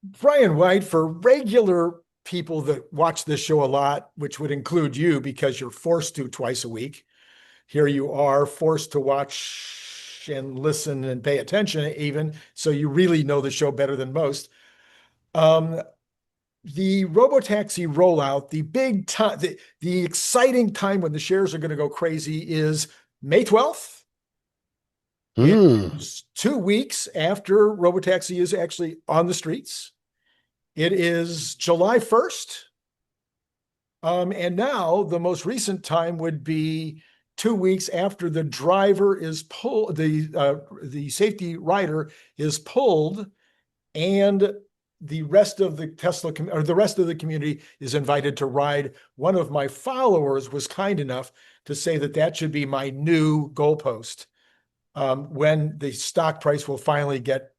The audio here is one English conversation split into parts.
Brian White, for regular people that watch this show a lot, which would include you because you're forced to twice a week. Here you are forced to watch and listen and pay attention even, so you really know the show better than most. Um, the Robotaxi rollout, the big time, the exciting time when the shares are going to go crazy is May 12th. Hmm. It's 2 weeks after Robotaxi is actually on the streets. It is July 1st. And now the most recent time would be 2 weeks after the driver is pulled, the safety rider is pulled, and the rest of the Tesla or the rest of the community is invited to ride. One of my followers was kind enough to say that that should be my new goalpost, when the stock price will finally get,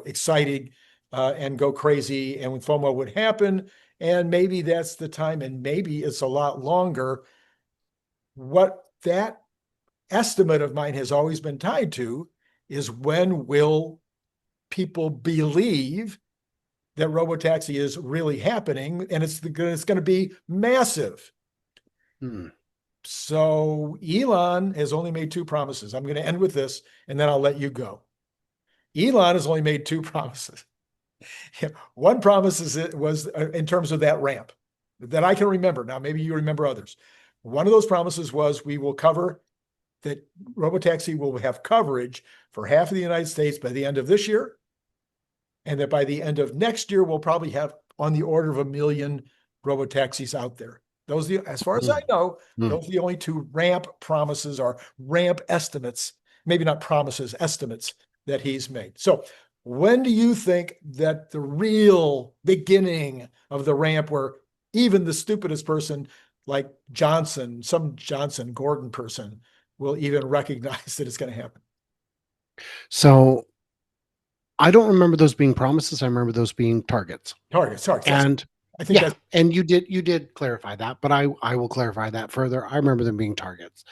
excited, and go crazy, and when FOMO would happen. And maybe that's the time, and maybe it's a lot longer. What that estimate of mine has always been tied to is, when will people believe that robotaxi is really happening, and it's going to be massive. Hmm. So Elon has only made two promises. I'm going to end with this, and then I'll let you go. Elon has only made two promises. One promise was in terms of that ramp that I can remember. Now, maybe you remember others. One of those promises was, we will cover that Robotaxi will have coverage for half of the United States by the end of this year, and that by the end of next year, we'll probably have on the order of 1 million robotaxis out there. Those, as far as I know, Hmm. those are the only two ramp promises or ramp estimates, maybe not promises, estimates that he's made. So when do you think that the real beginning of the ramp, where even the stupidest person like Johnson, some Johnson Gordon person, will even recognize that it's going to happen? So I don't remember those being promises. I remember those being targets. Targets. That's, And I think yeah, that's and you did clarify that, but I will clarify that further. I remember them being targets.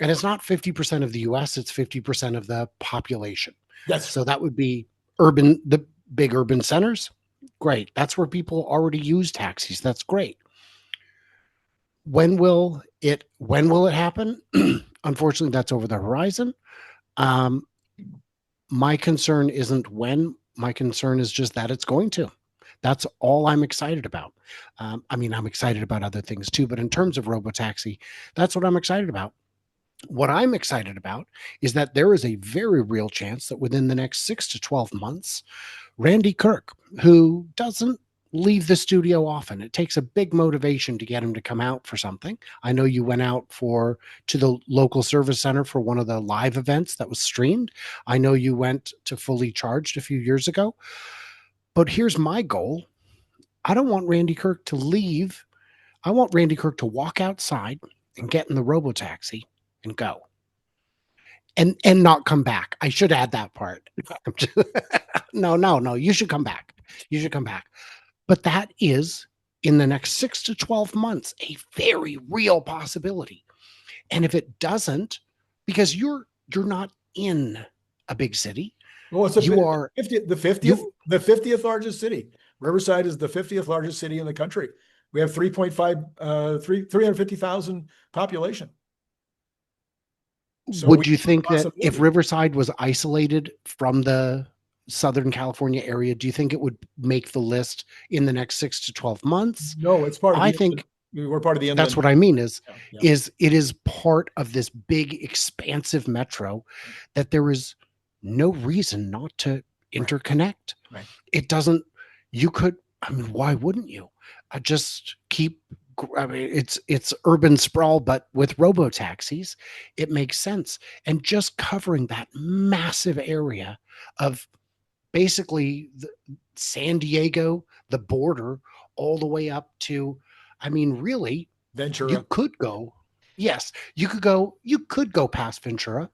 And it's not 50% of the US, it's 50% of the population. that's So that would be the big urban centers. Great. That's where people already use taxis. That's great. When will it happen? Unfortunately, that's over the horizon. Um, my concern isn't when, my concern is just that it's going to. That's all I'm excited about. I mean, I'm excited about other things too, but in terms of robotaxi, that's what I'm excited about. What I'm excited about is that there is a very real chance that within the next 6 to 12 months, Randy Kirk, who doesn't leave the studio often, it takes a big motivation to get him to come out for something. I know you went out to the local service center for one of the live events that was streamed. I know you went to Fully Charged a few years ago. But here's my goal. I don't want Randy Kirk to leave. I want Randy Kirk to walk outside and get in the robo taxi and go. And not come back. I should add that part. No. You should come back. You should come back. But that is in the next 6 to 12 months a very real possibility. And if it doesn't, because you're not in a big city, Well, it's you are the 50th, you the 50th largest city. Riverside is the 50th largest city in the country. We have 350,000 population. So we would you have a think that if possibility. Riverside was isolated from the Southern California area, do you think it would make the list in the next 6 to 12 months? No, it's part of I the think we're part of the that's inland. what I mean is Yeah, yeah. is it is part of this big expansive metro that there is no reason not to Right, interconnect. right. It doesn't you could I mean why wouldn't you? Just keep I mean it's urban sprawl but with robo taxis it makes sense and just covering that massive area of basically San Diego, the border, all the way up to, I mean, really, you Ventura. could go, yes, you could go past Ventura,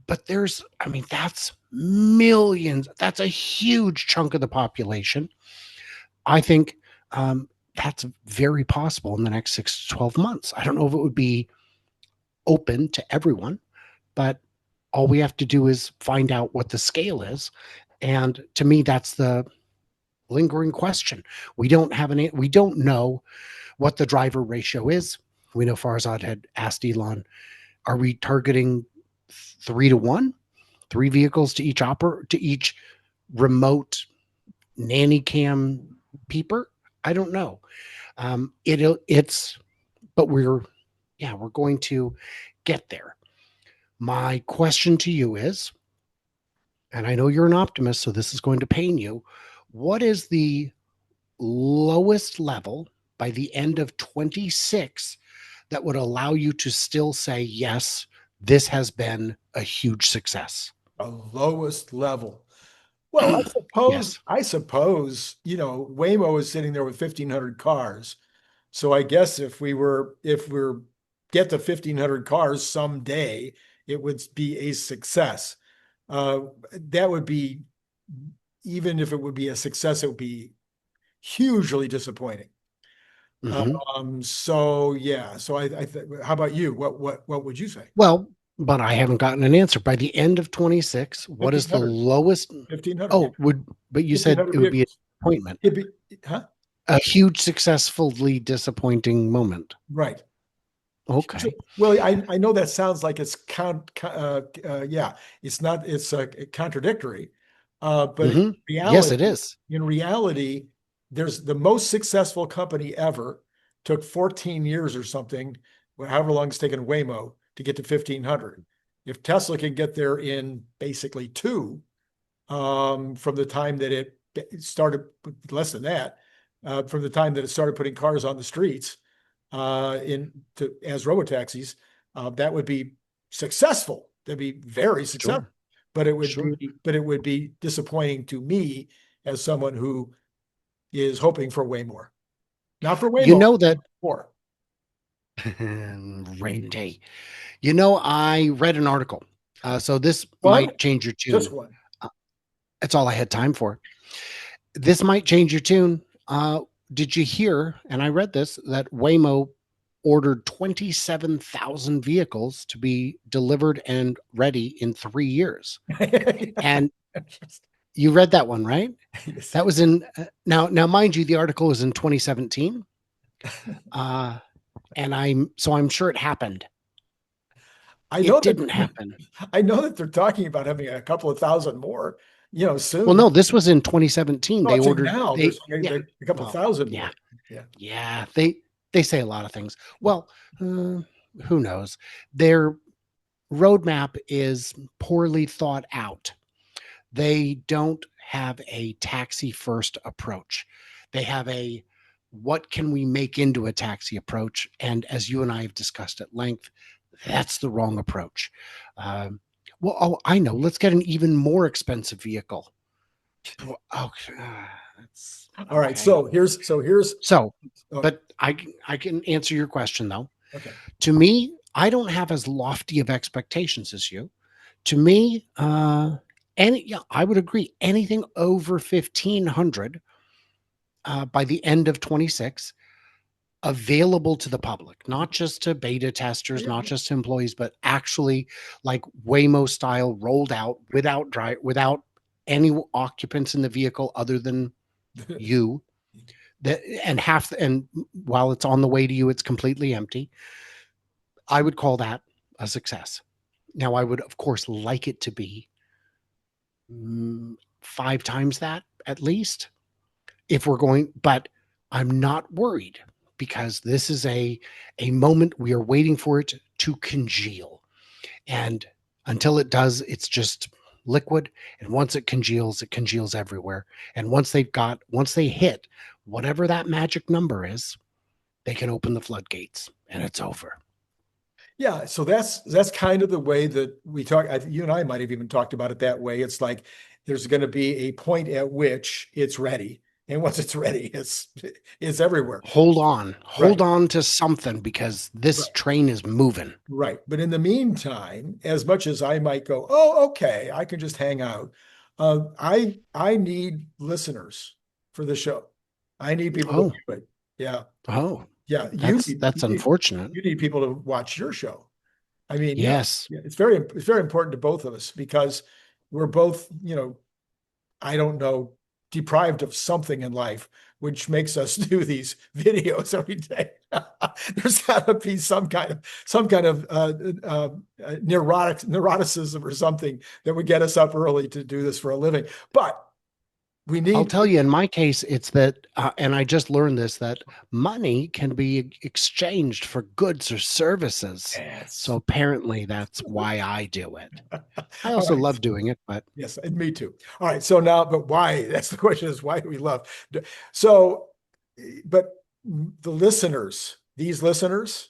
but I mean, that's millions. That's a huge chunk of the population. I think that's very possible in the next 6 to 12 months. I don't know if it would be open to everyone, but all we have to do is find out what the scale is. And to me, that's the lingering question. We don't know what the driver ratio is. We know Farzad had asked Elon, are we targeting 3-to-1, 3 vehicles to each remote nanny cam peeper? I don't know. But we're going to get there. My question to you is, and I know you're an optimist, so this is going to pain you. What is the lowest level by the end of 26 that would allow you to still say, yes, this has been a huge success? A lowest level. Well, Yes. I suppose, Waymo is sitting there with 1,500 cars. So I guess if we're get to 1,500 cars someday, it would be a success. That would be, even if it would be a success, it would be hugely disappointing. So yeah, so how about you? What would you say? Well, but I haven't gotten an answer. By the end of 26, what is the 1,500, lowest? 1,500, But you said 1,500 it would be a vehicles. disappointment, It'd be, huh? a huge, successfully disappointing moment. Right. Okay. Well, I know that sounds like it's yeah, it's contradictory. But in Yes, reality, it is. There's the most successful company ever took 14 years or something, however long it's taken Waymo to get to 1,500. If Tesla can get there in basically 2, from the time that it started, less than that, from the time that it started putting cars on the streets, as robotaxis, that would be successful. That'd be very successful. Sure. But it would be disappointing to me as someone who is hoping for way more. Not for way You know that more. rain day. I read an article. So this might change your tune. Just one. That's all I had time for. This might change your tune. Did you hear, and I read this, that Waymo ordered 27,000 vehicles to be delivered and ready in 3 years? And you read that one, right? Yes. That was in now, mind you, the article was in 2017. And I'm sure it happened. It didn't happen. I know that they're talking about having a couple of thousand more, soon. Well, no, this was in 2017. They ordered now. There's a couple thousand more. Yeah. They say a lot of things. Well, who knows? Their roadmap is poorly thought out. They don't have a taxi first approach. They have a what can we make into a taxi approach? And as you and I have discussed at length, that's the wrong approach. I know. Let's get an even more expensive vehicle. Okay. That's all right. But I can answer your question though. Okay. To me, I don't have as lofty of expectations as you. To me, I would agree. Anything over 1,500 by the end of 26, available to the public, not just to beta testers, not just to employees, but actually like Waymo style, rolled out without any occupants in the vehicle other than you. And while it's on the way to you, it's completely empty. I would call that a success. Now, I would, of course, like it to be 5 times that at least, if we're going, but I'm not worried because this is a moment we are waiting for it to congeal. And until it does, it's just liquid. And once it congeals everywhere. And once they hit whatever that magic number is, they can open the floodgates and it's over. Yeah, so that's kind of the way that we talk. You and I might have even talked about it that way. It's like there's going to be a point at which it's ready, and once it's ready, it's everywhere. Hold on to something because this train is moving. Right, but in the meantime, as much as I might go, oh, okay, I can just hang out. I need listeners for the show. I need people to do it. Yeah. Oh. Yeah, that's unfortunate. You need people to watch your show. I mean, yes, it's very important to both of us because we're both, I don't know deprived of something in life, which makes us do these videos every day. There's got to be some kind of neuroticism or something that would get us up early to do this for a living. But I'll tell you, in my case, it's that, and I just learned this, that money can be exchanged for goods or services. Yes. So apparently that's why I do it. I also Right. love doing it, but yes, and me too. All right. So now, but why? That's the question, is why do we love? So, but the listeners, these listeners,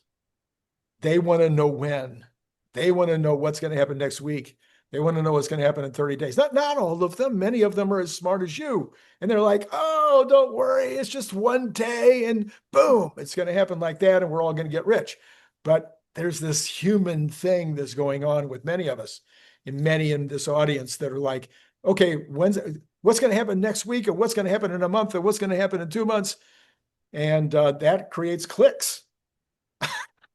they want to know when. They want to know what's going to happen next week. They want to know what's going to happen in 30 days. Not all of them. Many of them are as smart as you. And they're like, oh, don't worry. It's just one day and boom, it's going to happen like that. And we're all going to get rich. But there's this human thing that's going on with many of us, and many in this audience, that are like, okay, what's going to happen next week, or what's going to happen in a month, or what's going to happen in 2 months? And that creates clicks.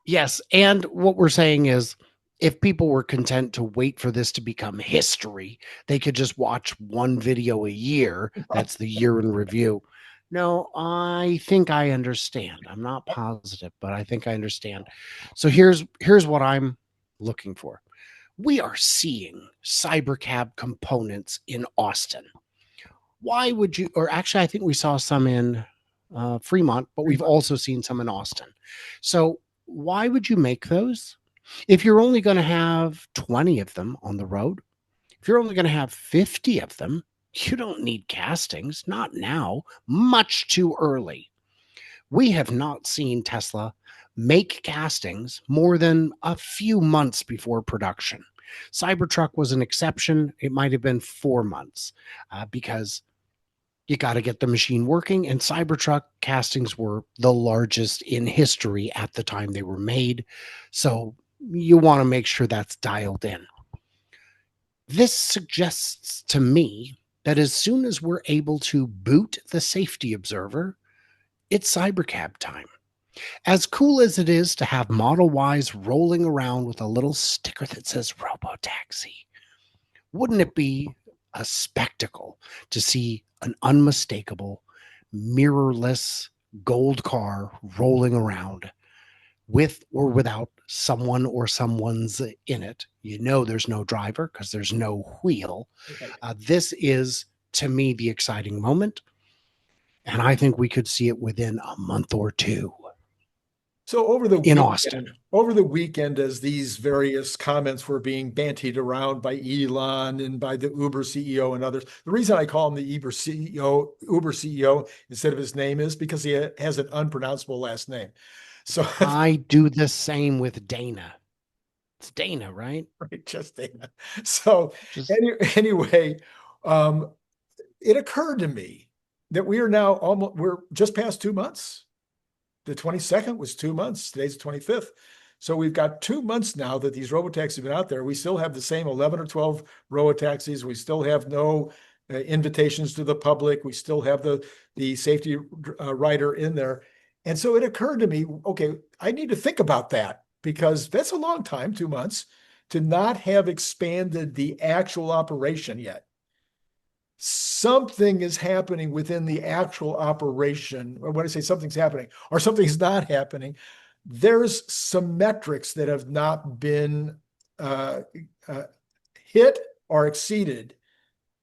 yes. And what we're saying is, if people were content to wait for this to become history, they could just watch one video a year. That's the year in review. No, I think I understand. I'm not positive, but I think I understand. So here's what I'm looking for. We are seeing cybercab components in Austin. Why would you, or actually, I think we saw some in Fremont, but we've also seen some in Austin. So why would you make those? If you're only going to have 20 of them on the road, if you're only going to have 50 of them, you don't need castings. Not now, much too early. We have not seen Tesla make castings more than a few months before production. Cybertruck was an exception. It might have been 4 months because you got to get the machine working, and Cybertruck castings were the largest in history at the time they were made. So you want to make sure that's dialed in. This suggests to me that as soon as we're able to boot the safety observer, it's cybercab time. As cool as it is to have Model Ys rolling around with a little sticker that says Robotaxi, wouldn't it be a spectacle to see an unmistakable, mirrorless gold car rolling around with or without someone or someone's in it? You know there's no driver because there's no wheel. This is, to me, the exciting moment. And I think we could see it within a month or two. So over the in weekend, Austin. as these various comments were being bantied around by Elon and by the Uber CEO and others, the reason I call him the Uber CEO instead of his name is because he has an unpronounceable last name. So I do the same with Dana. It's Dana, right? right, just Dana. So Just anyway, it occurred to me that we're just past 2 months. The 22nd was 2 months. Today's the 25th. So we've got 2 months now that these robotaxis have been out there. We still have the same 11 or 12 robotaxis. We still have no invitations to the public. We still have the safety rider in there. And so it occurred to me, okay, I need to think about that, because that's a long time, 2 months, to not have expanded the actual operation yet. Something is happening within the actual operation. Or when I say something's happening or something's not happening, there's some metrics that have not been hit or exceeded,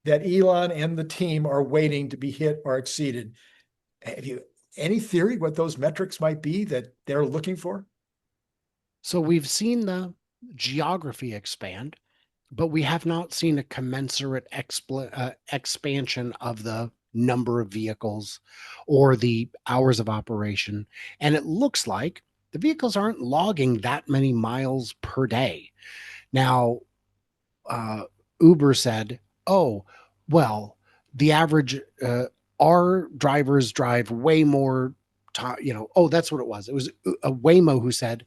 that Elon and the team are waiting to be hit or exceeded. Have you any theory what those metrics might be that they're looking for? So we've seen the geography expand, but we have not seen a commensurate expansion of the number of vehicles or the hours of operation. And it looks like the vehicles aren't logging that many miles per day. Now, Uber said, oh, well, the average, our drivers drive way more time, oh, that's what it was. It was a Waymo who said,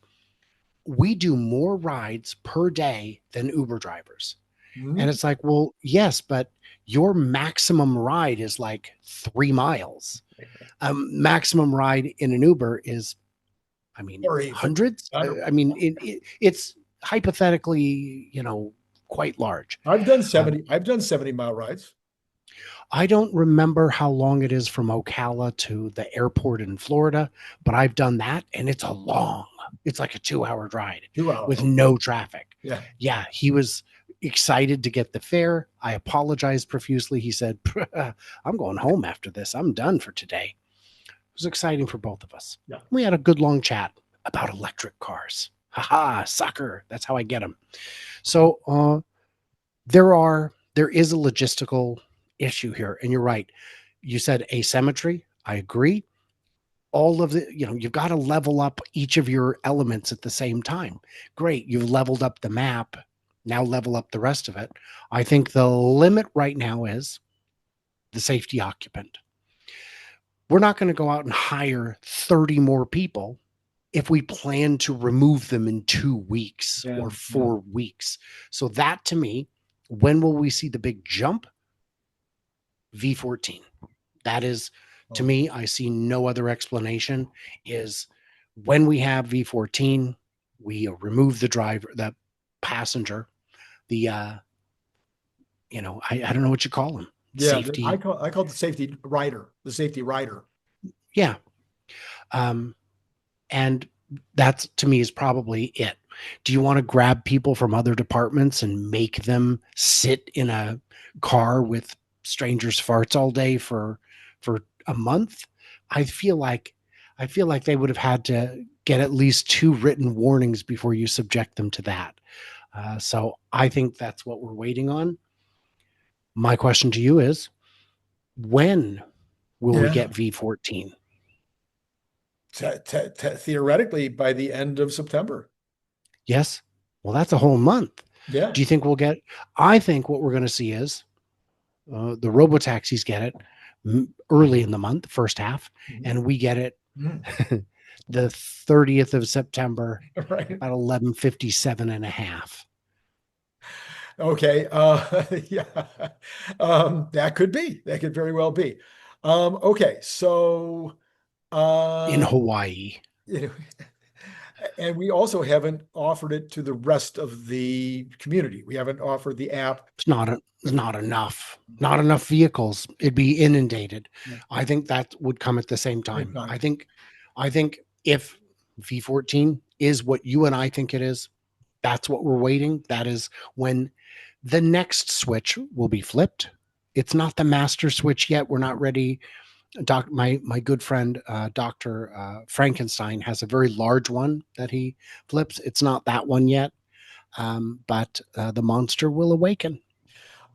we do more rides per day than Uber drivers. Mm-hmm. And it's like, well, yes, but your maximum ride is like 3 miles. Maximum ride in an Uber is, hundreds. It's hypothetically, quite large. I've done 70 mile rides. I don't remember how long it is from Ocala to the airport in Florida, but I've done that and it's like a 2-hour ride 2 hours. with no traffic. Yeah. Yeah, he was excited to get the fare. I apologized profusely. He said, I'm going home after this. I'm done for today. It was exciting for both of us. Yeah. We had a good long chat about electric cars. Haha, sucker. That's how I get them. So there is a logistical issue here. And you're right. You said asymmetry. I agree. All of you've got to level up each of your elements at the same time. Great. You've leveled up the map. Now level up the rest of it. I think the limit right now is the safety occupant. We're not going to go out and hire 30 more people if we plan to remove them in 2 weeks or 4 weeks. So that, to me, when will we see the big jump? V14. That is, to me, I see no other explanation, is when we have V14, we remove the driver, the passenger, the, I don't know what you call them. Yeah, Safety. I call it the safety rider, Yeah. And that's, to me, is probably it. Do you want to grab people from other departments and make them sit in a car with strangers' farts all day for a month? I feel like they would have had to get at least 2 written warnings before you subject them to that. So I think that's what we're waiting on. My question to you is, when will we get V14? Theoretically, by the end of September. Yes. Well, that's a whole month. Yeah. Do you think we'll get? I think what we're going to see is the robotaxis get it early in the month, first half, and we get it the 30th of September, right, about 11:57 and a half. Okay. Yeah. That could be. That could very well be. Okay. So In Hawaii. And we also haven't offered it to the rest of the community. We haven't offered the app. It's not enough. Not enough vehicles. It'd be inundated. Yeah. I think that would come at the same time. I think if V14 is what you and I think it is, that's what we're waiting. That is when the next switch will be flipped. It's not the master switch yet. We're not ready. My good friend, Dr. Frankenstein, has a very large one that he flips. It's not that one yet, but the monster will awaken.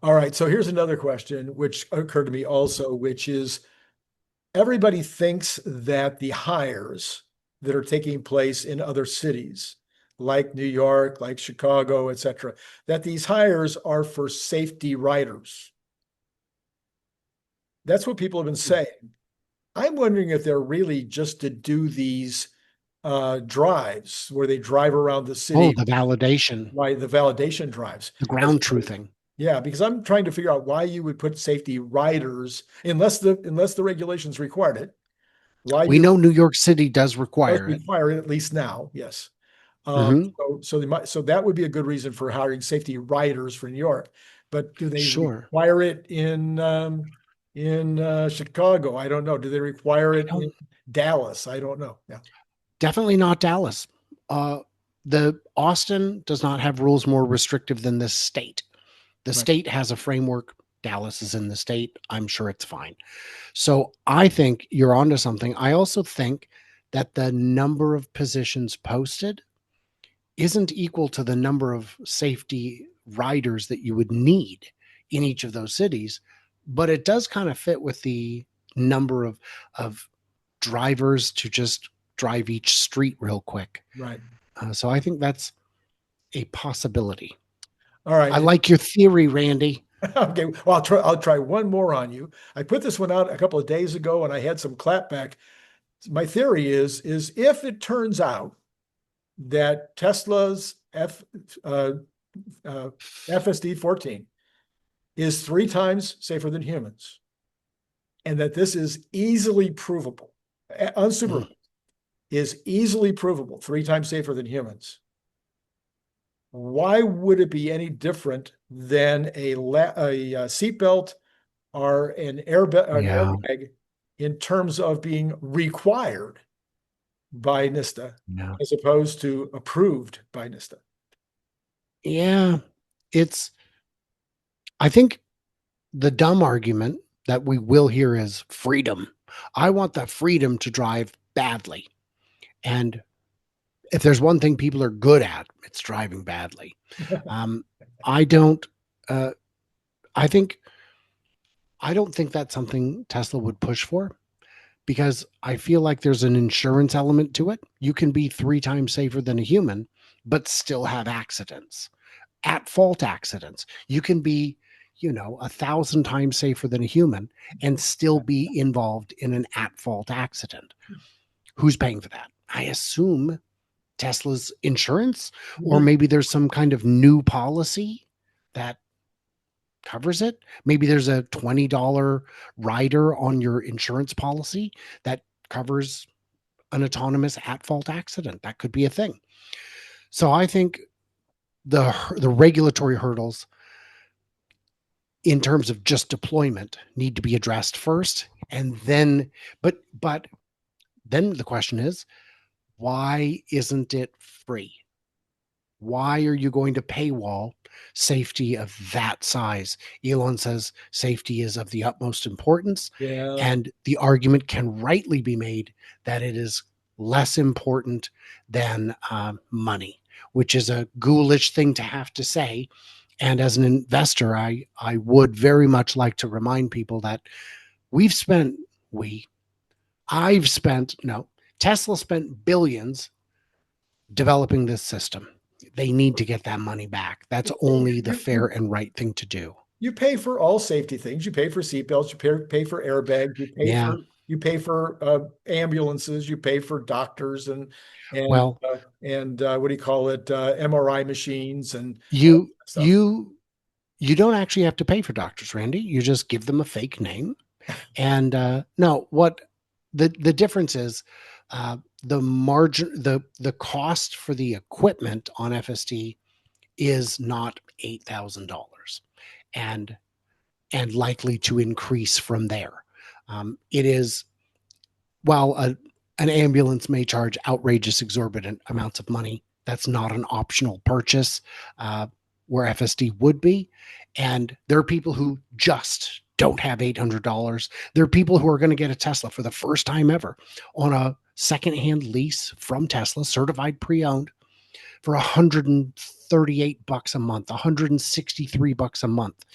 All right. So here's another question, which occurred to me also, which is everybody thinks that the hires that are taking place in other cities, like New York, like Chicago, et cetera, that these hires are for safety riders. That's what people have been saying. I'm wondering if they're really just to do these drives where they drive around the city. Oh, the validation. Right, the validation drives. The ground truthing. Yeah, because I'm trying to figure out why you would put safety riders, unless the regulations required it. Why we know New York City does require it. At least now, yes. So that would be a good reason for hiring safety riders for New York. But do they require it in Chicago? I don't know. Do they require it in Dallas? I don't know. Yeah, definitely not Dallas. The Austin does not have rules more restrictive than this state. The state has a framework. Dallas is in the state. I'm sure it's fine. So I think you're onto something. I also think that the number of positions posted isn't equal to the number of safety riders that you would need in each of those cities, but it does kind of fit with the number of drivers to just drive each street real quick. Right. So I think that's a possibility. All right. I like your theory, Randy. Okay. Well, I'll try one more on you. I put this one out a couple of days ago and I had some clapback. My theory is if it turns out that Tesla's FSD 14 is 3 times safer than humans, and that this is easily provable, unsupervised, is easily provable, 3 times safer than humans, why would it be any different than a seatbelt are an Yeah. airbag in terms of being required by NISTA Yeah. as opposed to approved by NISTA. Yeah. It's, I think the dumb argument that we will hear is freedom. I want the freedom to drive badly. And if there's one thing people are good at, it's driving badly. Um, I don't, uh, I think, I don't think that's something Tesla would push for because I feel like there's an insurance element to it. You can be 3 times safer than a human, but still have accidents, at fault accidents. You can be, 1,000 times safer than a human and still be involved in an at fault accident. Who's paying for that? I assume Tesla's insurance, or maybe there's some kind of new policy that covers it. Maybe there's a $20 rider on your insurance policy that covers an autonomous at fault accident. That could be a thing. So I think the regulatory hurdles in terms of just deployment need to be addressed first, and then but then the question is, why isn't it free? Why are you going to paywall safety of that size? Elon says safety is of the utmost importance. Yeah. And the argument can rightly be made that it is less important than money, which is a ghoulish thing to have to say. And as an investor, I would very much like to remind people that we've spent, I've spent, no, Tesla spent billions developing this system. They need to get that money back. That's only the fair and right thing to do. You pay for all safety things. You pay for seatbelts. You pay for airbags. Yeah. You pay for ambulances. You pay for doctors and Well, what do you call it? MRI machines and all you that stuff. you don't actually have to pay for doctors, Randy. You just give them a fake name. And no, what the difference is, the margin, the cost for the equipment on FSD is not $8,000, and likely to increase from there. It is, while an ambulance may charge outrageous, exorbitant amounts of money, that's not an optional purchase, where FSD would be. And there are people who just don't have $800. There are people who are going to get a Tesla for the first time ever on a secondhand lease from Tesla, certified pre-owned, for $138 a month, $163 a month.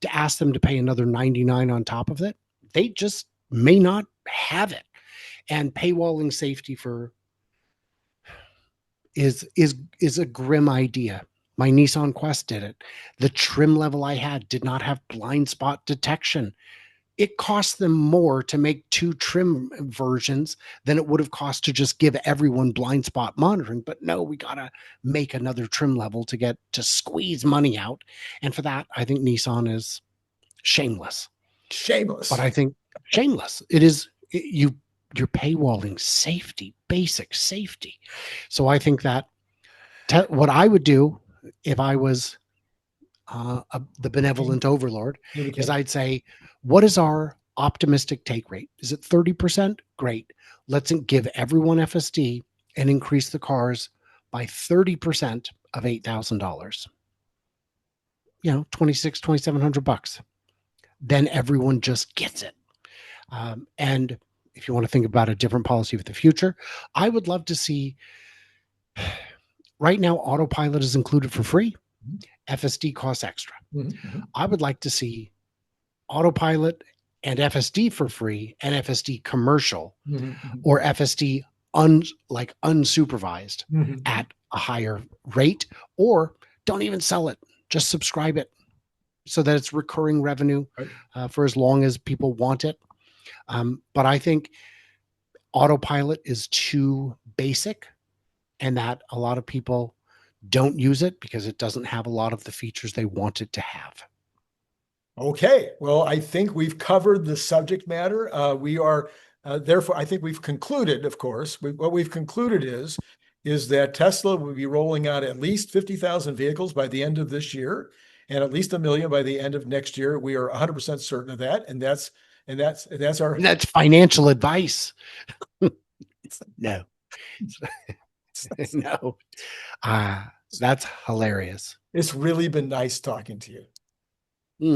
To ask them to pay another $99 on top of it, they just may not have it. And paywalling safety for is a grim idea. My Nissan Quest did it. The trim level I had did not have blind spot detection. It cost them more to make 2 trim versions than it would have cost to just give everyone blind spot monitoring. But no, we got to make another trim level to squeeze money out. And for that, I think Nissan is shameless. Shameless. But I think shameless. It is, you're paywalling safety, basic safety. So I think that what I would do if I was the benevolent overlord is I'd say, what is our optimistic take rate? Is it 30%? Great. Let's give everyone FSD and increase the cars by 30% of $8,000. $2,700. Then everyone just gets it. And if you want to think about a different policy for the future, I would love to see, right now, autopilot is included for free. FSD costs extra. I would like to see autopilot and FSD for free, and FSD commercial, or FSD unsupervised at a higher rate, or don't even sell it, just subscribe it so that it's recurring revenue for as long as people want it. But I think autopilot is too basic, and that a lot of people don't use it because it doesn't have a lot of the features they want it to have. Okay, well, I think we've covered the subject matter. We are, therefore, I think we've concluded, of course, what we've concluded is that Tesla will be rolling out at least 50,000 vehicles by the end of this year. and at least 1 million by the end of next year. We are 100% certain of that. And that's our, That's financial advice. No, no. That's hilarious. it's really been nice talking to you.